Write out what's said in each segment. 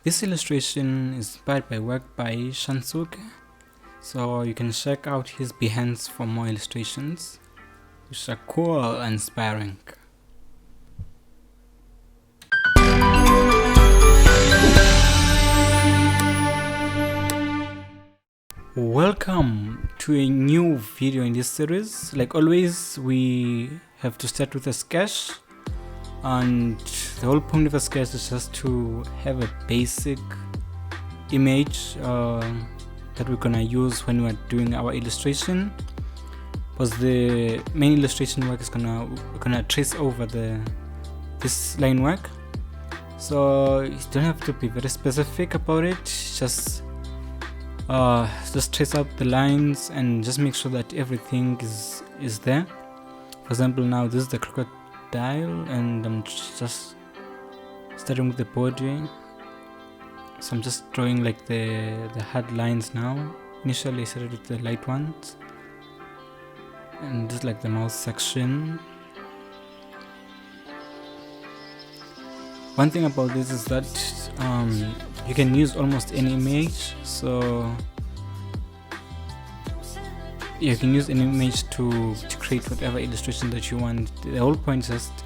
This illustration is inspired by work by Shunsuke, so you can check out his behance for more illustrations, which are cool and inspiring. Welcome to a new video in this series. Like always, we have to start with a sketch, and the whole point of a sketch is just to have a basic image that we're gonna use when we're doing our illustration, because the main illustration work is gonna trace over this line work. So you don't have to be very specific about it, just trace out the lines and just make sure that everything is there. For example, now this is the crocodile and I'm just starting with the body, so I'm just drawing like the hard lines now. Initially I started with the light ones, and just like the mouth section. One thing about this is that you can use almost any image, so you can use any image to create whatever illustration that you want. The whole point is just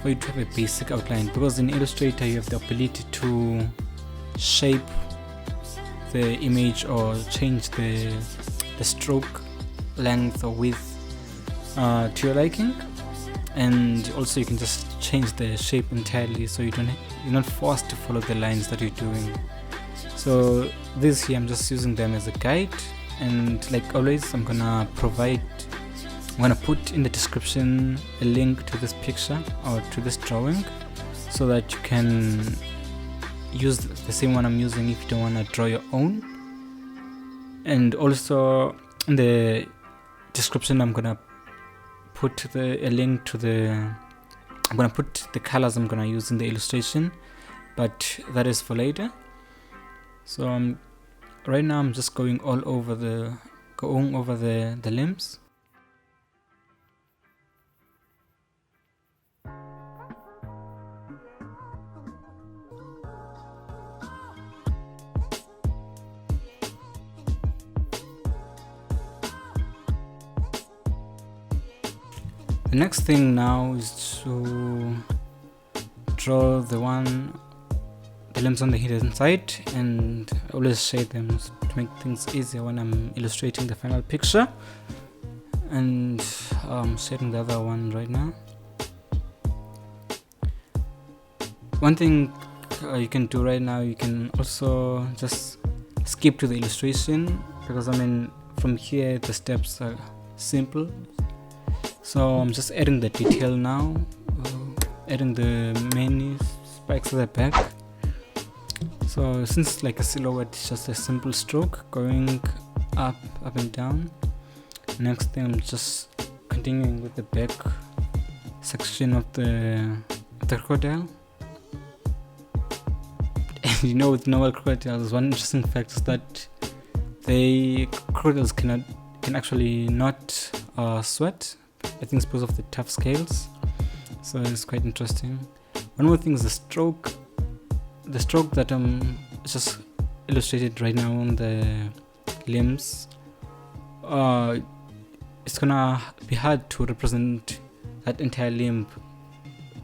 for you to have a basic outline, because in Illustrator you have the ability to shape the image or change the stroke length or width to your liking, and also you can just change the shape entirely, so you're not forced to follow the lines that you're doing. So this here, I'm just using them as a guide, and like always I'm gonna put in the description a link to this picture or to this drawing, so that you can use the same one I'm using if you don't want to draw your own. And also in the description I'm gonna put a link to I'm gonna put the colors I'm gonna use in the illustration, but that is for later. So right now I'm just going over the limbs. The next thing now is to draw the limbs on the hidden side, and I always shade them to make things easier when I'm illustrating the final picture. And I'm shading the other one right now. One thing you can do right now, you can also just skip to the illustration, because from here the steps are simple. So I'm just adding the detail now, adding the many spikes at the back. So since like a silhouette, it's just a simple stroke going up and down. Next thing, I'm just continuing with the back section of the crocodile. And you know, with normal crocodiles, one interesting fact is that crocodiles can actually not sweat. I think it's because of the tough scales, so it's quite interesting. One more thing is the stroke that just illustrated right now on the limbs. It's gonna be hard to represent that entire limb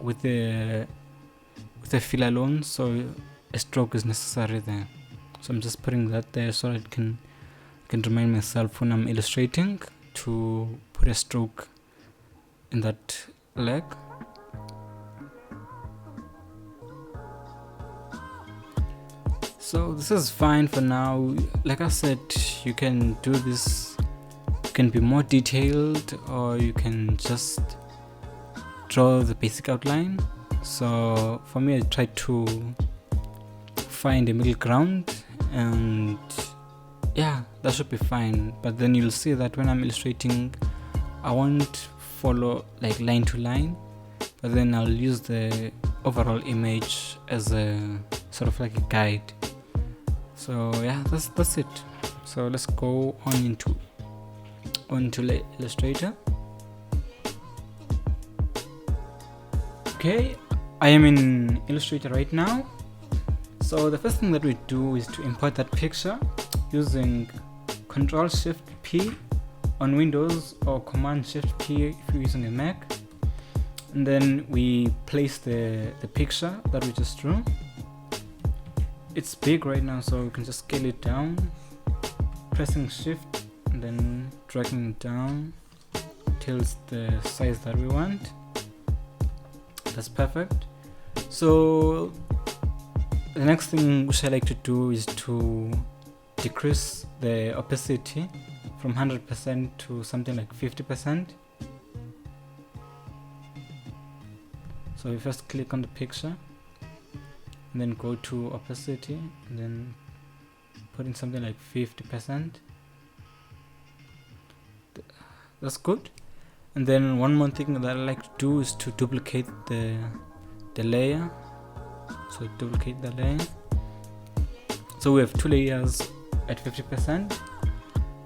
with the fill alone, so a stroke is necessary there. So I'm just putting that there so I can remind myself when I'm illustrating to put a stroke in that leg. So this is fine for now. Like I said, you can do this, you can be more detailed, or you can just draw the basic outline. So for me, I tried to find a middle ground, and yeah, that should be fine. But then you'll see that when I'm illustrating, I won't follow like line to line, but then I'll use the overall image as a sort of like a guide. So yeah, that's it. So let's go onto Illustrator. Okay, I am in Illustrator right now. So the first thing that we do is to import that picture using Ctrl+Shift+P on Windows or Command+Shift+P if you're using a Mac. And then we place the picture that we just drew. It's big right now, so we can just scale it down, pressing Shift and then dragging it down till it's the size that we want. That's perfect. So the next thing which I like to do is to decrease the opacity from 100% to something like 50%. So we first click on the picture and then go to opacity and then put in something like 50%. That's good. And then one more thing that I like to do is to duplicate the layer. So duplicate the layer. So we have two layers at 50%,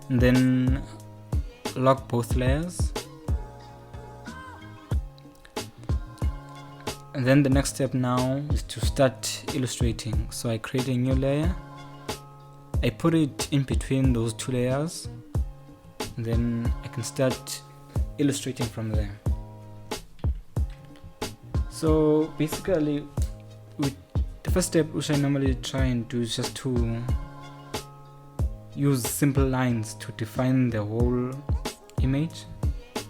and then lock both layers. And then the next step now is to start illustrating. So I create a new layer, I put it in between those two layers, and then I can start illustrating from there. So basically the first step which I normally try and do is just to use simple lines to define the whole image.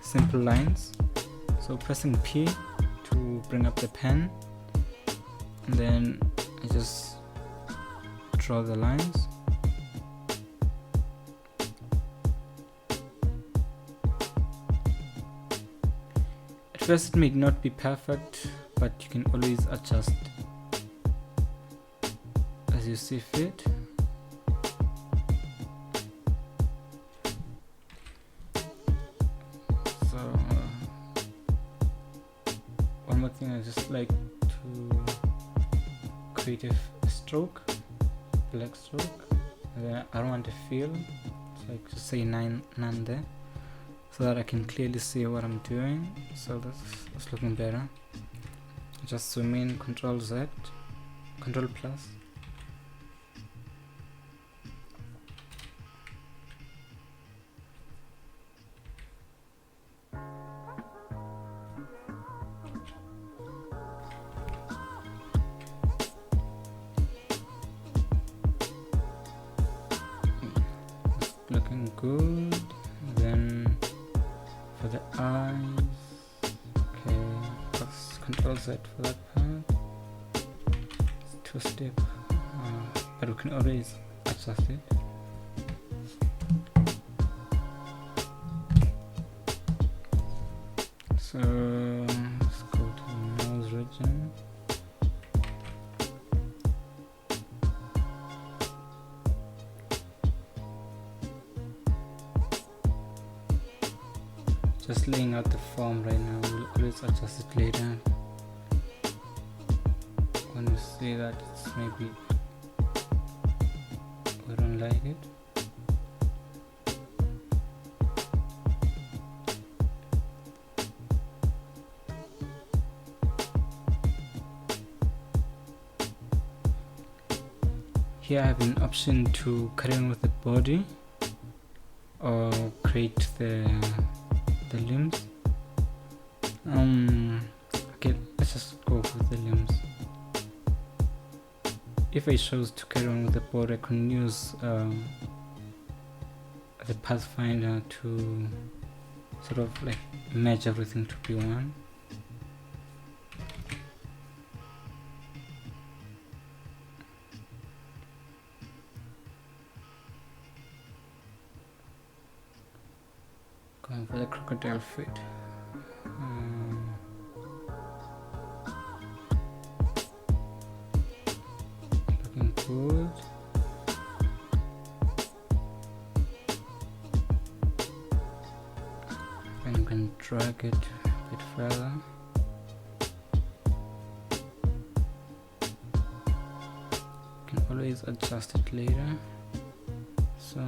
Simple lines. So pressing P to bring up the pen, and then I just draw the lines. At first it may not be perfect, but you can always adjust as you see fit. So one more thing, I just like to create a stroke, black stroke, and then I don't want to fill, so I just say none there, so that I can clearly see what I'm doing. So that's looking better. Just zoom in, Ctrl Z, Ctrl plus. Looking good. Then for the eyes, okay, let's Ctrl Z for that part. It's two step, but we can always adjust it. So let's go to the nose region. Just laying out the form right now. We'll always adjust it later when we see that it's maybe we don't like it. Here I have an option to carry on with the body or create the limbs. Okay, let's just go with the limbs. If I chose to carry on with the board, I can use the Pathfinder to sort of like merge everything to be one. Going for the crocodile fit. Looking good. And you can drag it a bit further. You can always adjust it later. So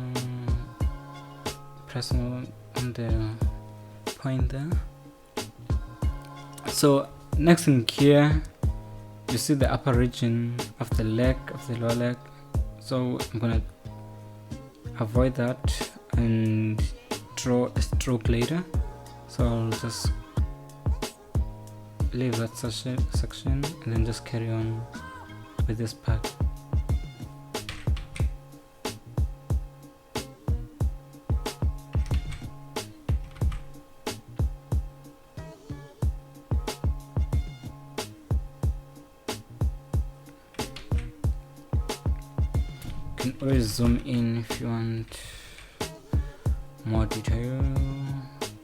press on the point there. So next thing here you see the upper region of the leg, of the lower leg, so I'm gonna avoid that and draw a stroke later. So I'll just leave that section and then just carry on with this part. You can always zoom in if you want more detail,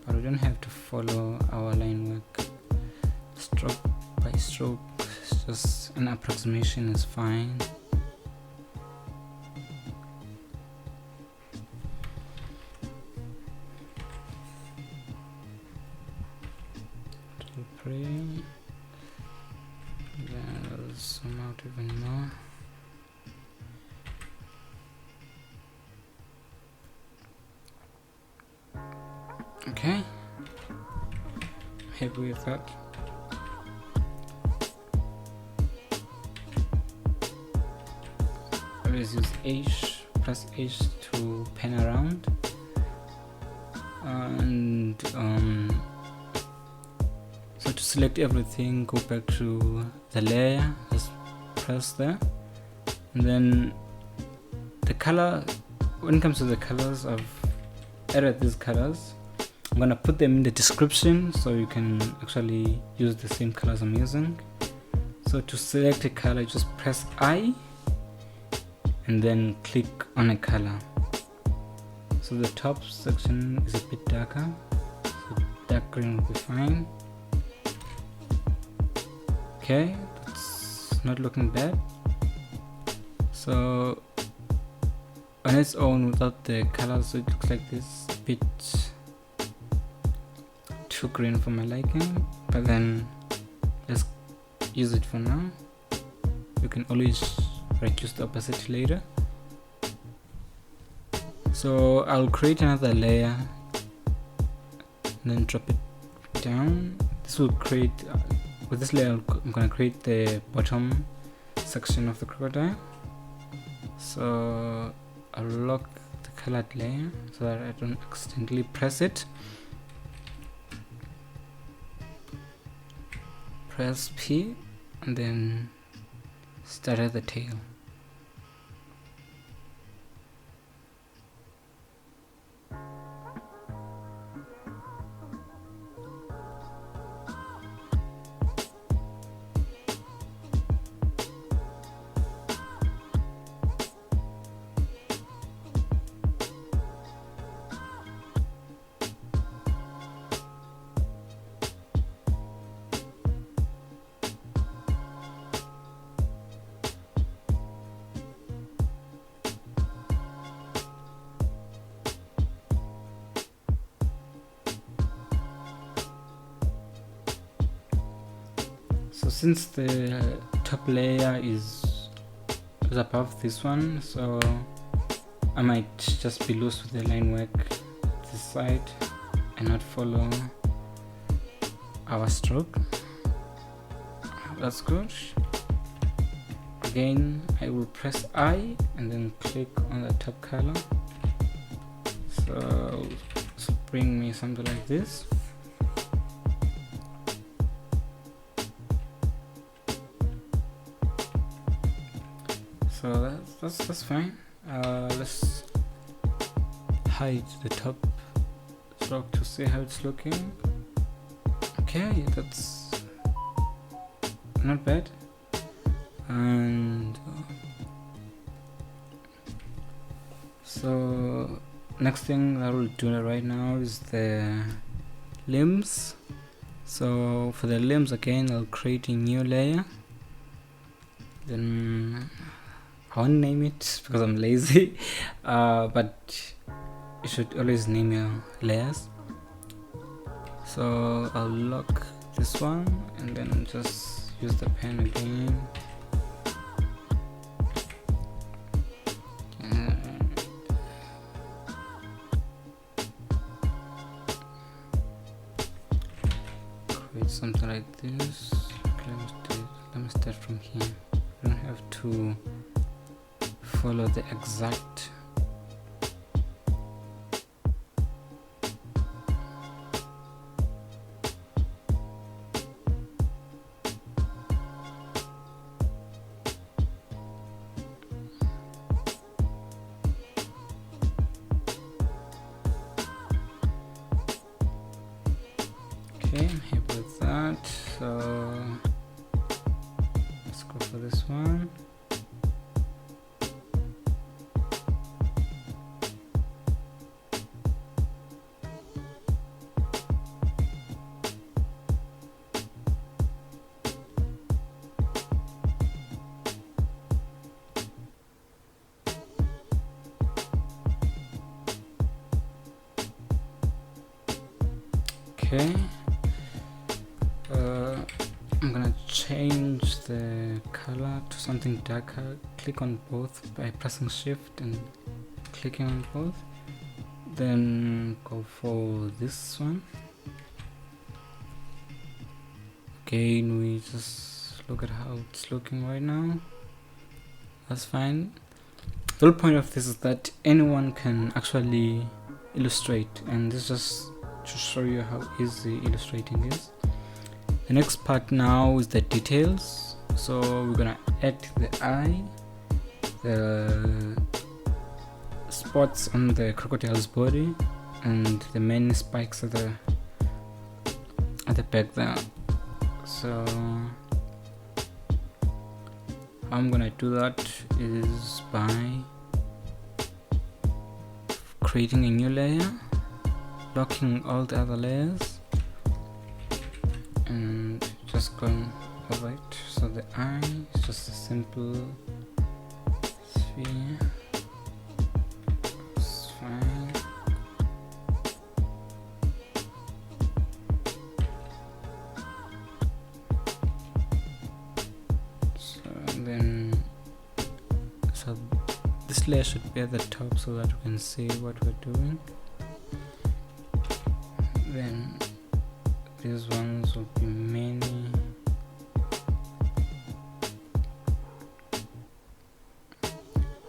but we don't have to follow our line work stroke by stroke. It's just an approximation is fine. Then I'll zoom out even more. Okay, happy with that. Always use H, press H to pan around, and so to select everything, go back to the layer, just press there, and then the color. When it comes to the colors, I've added these colors. I'm gonna put them in the description so you can actually use the same colors I'm using. So to select a color, just press I and then click on a color. So the top section is a bit darker, so dark green will be fine. Okay, that's not looking bad. So on its own, without the colors, it looks like this, a bit too green for my liking, but then let's use it for now. You can always reduce the opacity later. So I'll create another layer and then drop it down. This will create, with this layer I'm going to create the bottom section of the crocodile. So I'll lock the colored layer so that I don't accidentally press it. Press P and then start at the tail. So since the top layer is above this one, so I might just be loose with the line work this side and not follow our stroke. That's good. Again, I will press I and then click on the top color. So this will bring me something like this. So that's fine. Let's hide the top stroke to see how it's looking. Okay, that's not bad. And so next thing I will do right now is the limbs. So for the limbs, again, I'll create a new layer. Then I won't name it because I'm lazy, but you should always name your layers. So I'll lock this one and then just use the pen again. Create something like this. Okay, let me start from here. You don't have to follow the exact Okay, I'm happy with that. So let's go for this one. Okay. I'm gonna change the color to something darker. Click on both by pressing shift and clicking on both, then go for this one. Again, we just look at how it's looking right now. That's fine. The whole point of this is that anyone can actually illustrate, and this is just to show you how easy illustrating is. The next part now is the details. So we're gonna add the eye, the spots on the crocodile's body, and the many spikes at the back there. So how I'm gonna do that is by creating a new layer, locking all the other layers, and just going over it. So the eye is just a simple sphere. It's fine. So this layer should be at the top so that we can see what we're doing. Then these ones will be many.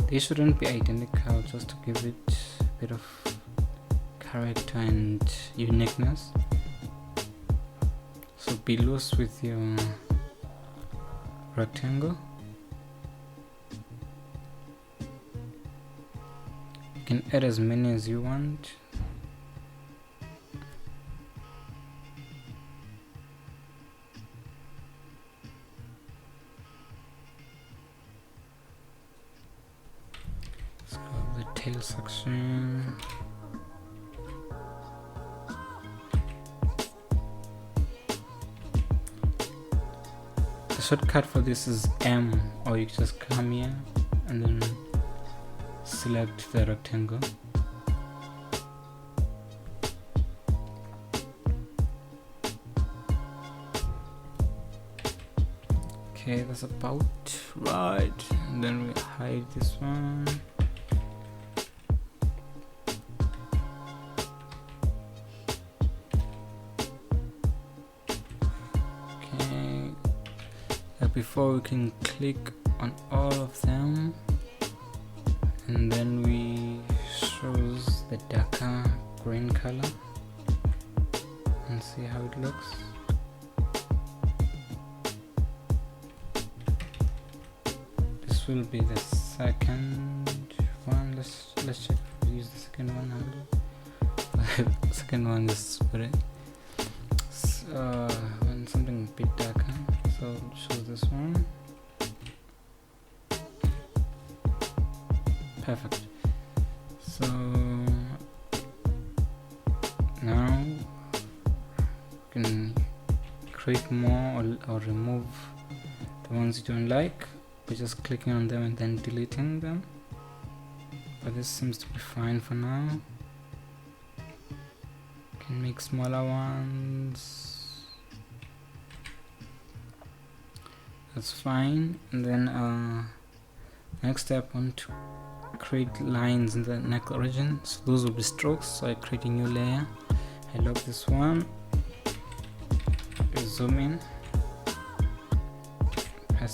They shouldn't be identical, just to give it a bit of character and uniqueness. So be loose with your rectangle. You can add as many as you want. Tail section. The shortcut for this is M, or you just come here and then select the rectangle. Okay, that's about right. And then we hide this one. Before we can click on all of them, and then we choose the darker green color and see how it looks. This will be the second one. Let's check if we use the second one. The second one is very when something a bit darker. So choose this one. Perfect. So now you can create more or remove the ones you don't like by just clicking on them and then deleting them. But this seems to be fine for now. You can make smaller ones. That's fine. And then next step, I want to create lines in the neck origin, so those will be strokes. So I create a new layer, I lock this one, I zoom in, press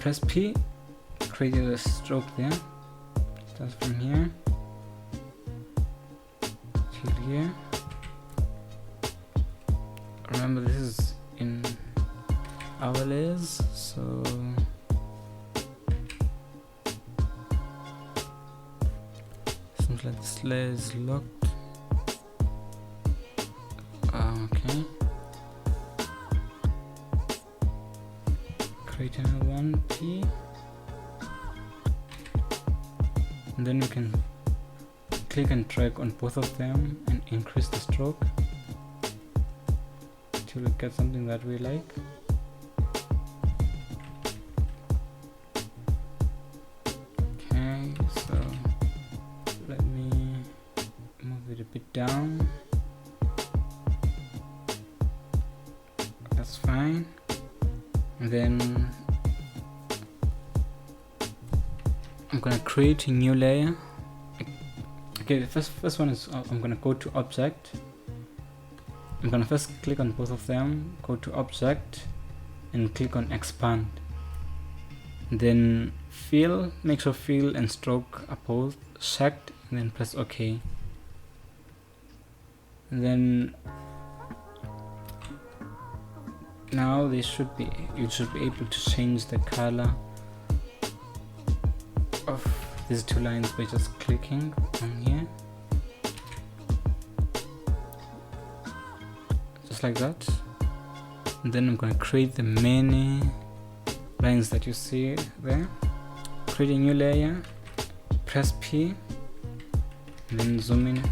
press P, create a stroke there. Start from here till here. Remember, this is in our layers, so seems like this layer is locked. Okay, create another one, P, and then we can click and drag on both of them and increase the stroke till we get something that we like. Okay, so let me move it a bit down. That's fine. And then I'm gonna create a new layer. Okay, the first one is I'm gonna go to object. I'm gonna first click on both of them, go to object and click on expand. And then fill, make sure fill and stroke are both checked, and then press OK. And then now you should be able to change the color of these two lines by just clicking on here, just like that. And then I'm going to create the many lines that you see there. Create a new layer, press P, and then zoom in,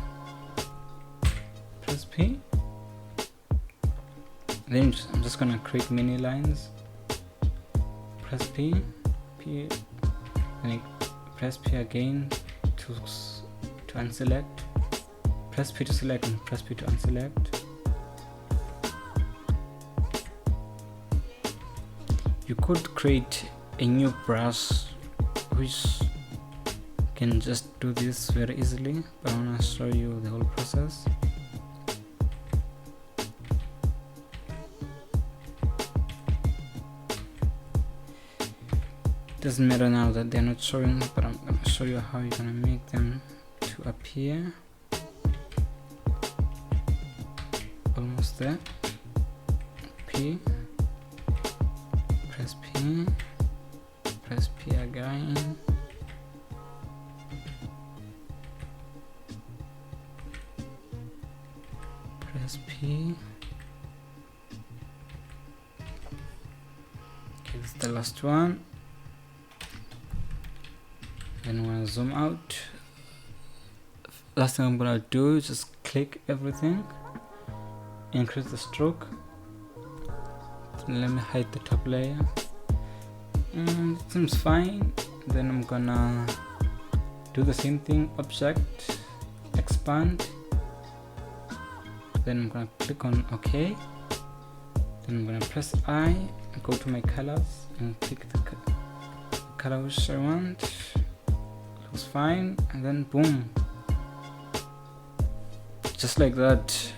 press P. Then I'm just gonna create many lines. Press P, P, and press P again to unselect. Press P to select and press P to unselect. You could create a new brush which can just do this very easily, but I wanna show you the whole process. Doesn't matter now that they're not showing, but I'm gonna show you how you're gonna make them to appear. Almost there. P, press P, press P again. Press P. Okay, this is the last one. Then when I zoom out, last thing I'm gonna do is just click everything, increase the stroke. Then let me hide the top layer. It seems fine. Then I'm gonna do the same thing, object, expand. Then I'm gonna click on OK. Then I'm gonna press I and go to my colors and pick the color which I want. Looks fine, and then boom, just like that,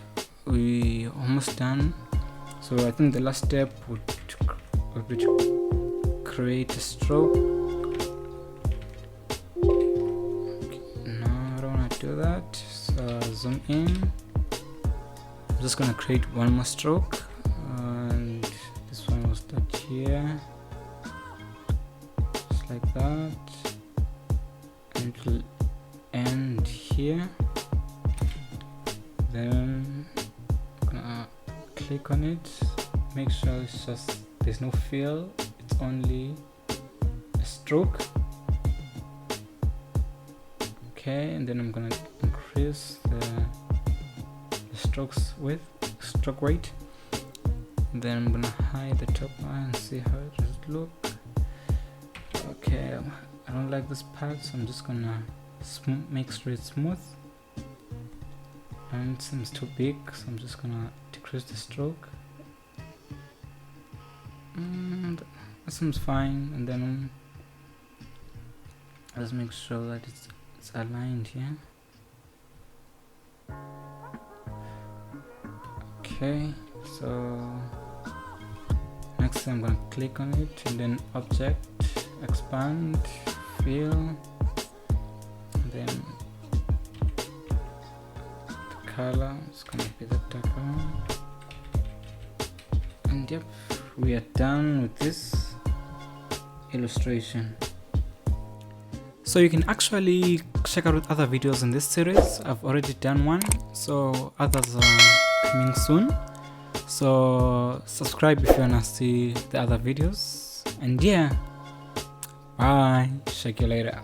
we almost done. So I think the last step would be to create a stroke. Okay, no, I don't want to do that, so zoom in. I'm just gonna create one more stroke, and this one will start here, just like that. It will end here. Then I'm gonna click on it, make sure it's just there's no fill, it's only a stroke. Okay, and then I'm gonna increase the strokes width, stroke weight. And then I'm gonna hide the top line and see how it does look. Okay, I don't like this part, so I'm just gonna make sure it's smooth. And it seems too big, so I'm just gonna decrease the stroke. And that seems fine. And then let's make sure that it's aligned here. Okay, so next I'm gonna click on it and then object. expand, fill, and then the color is gonna be the darker one. And yep, we are done with this illustration. So you can actually check out other videos in this series. I've already done one, so others are coming soon. So subscribe if you wanna see the other videos. And yeah, bye, check you later.